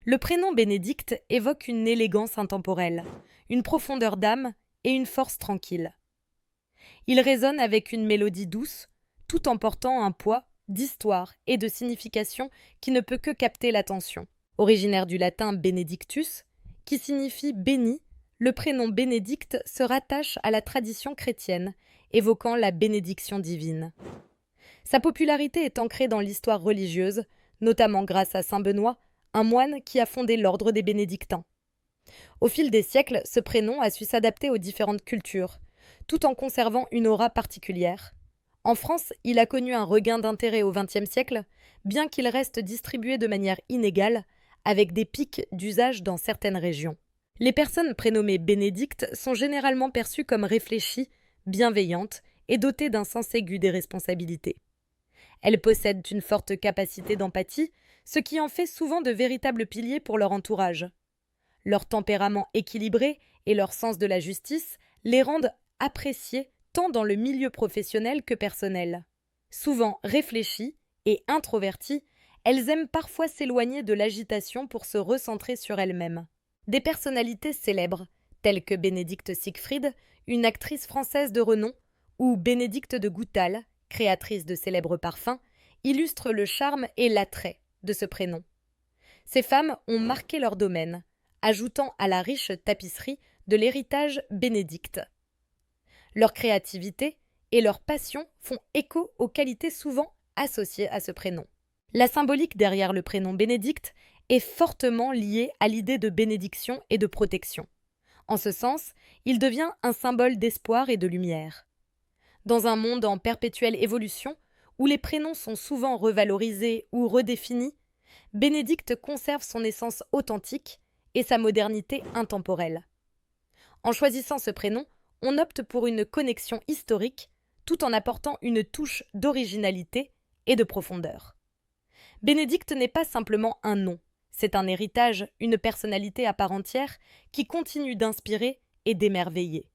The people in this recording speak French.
Le prénom Bénédicte évoque une élégance intemporelle, une profondeur d'âme et une force tranquille. Il résonne avec une mélodie douce, tout en portant un poids d'histoire et de signification qui ne peut que capter l'attention. Originaire du latin benedictus, qui signifie béni, le prénom Bénédicte se rattache à la tradition chrétienne, évoquant la bénédiction divine. Sa popularité est ancrée dans l'histoire religieuse, notamment grâce à saint Benoît, un moine qui a fondé l'ordre des bénédictins. Au fil des siècles, ce prénom a su s'adapter aux différentes cultures, tout en conservant une aura particulière. En France, il a connu un regain d'intérêt au XXe siècle, bien qu'il reste distribué de manière inégale, avec des pics d'usage dans certaines régions. Les personnes prénommées Bénédicte sont généralement perçues comme réfléchies, bienveillantes et dotées d'un sens aigu des responsabilités. Elles possèdent une forte capacité d'empathie, ce qui en fait souvent de véritables piliers pour leur entourage. Leur tempérament équilibré et leur sens de la justice les rendent appréciés tant dans le milieu professionnel que personnel. Souvent réfléchies et introverties, elles aiment parfois s'éloigner de l'agitation pour se recentrer sur elles-mêmes. Des personnalités célèbres, telles que Bénédicte Siegfried, une actrice française de renom, ou Bénédicte de Goutal, créatrice de célèbres parfums, illustrent le charme et l'attrait de ce prénom. Ces femmes ont marqué leur domaine, ajoutant à la riche tapisserie de l'héritage bénédicte. Leur créativité et leur passion font écho aux qualités souvent associées à ce prénom. La symbolique derrière le prénom Bénédicte est fortement liée à l'idée de bénédiction et de protection. En ce sens, il devient un symbole d'espoir et de lumière. Dans un monde en perpétuelle évolution, où les prénoms sont souvent revalorisés ou redéfinis, Bénédicte conserve son essence authentique et sa modernité intemporelle. En choisissant ce prénom, on opte pour une connexion historique, tout en apportant une touche d'originalité et de profondeur. Bénédicte n'est pas simplement un nom, c'est un héritage, une personnalité à part entière qui continue d'inspirer et d'émerveiller.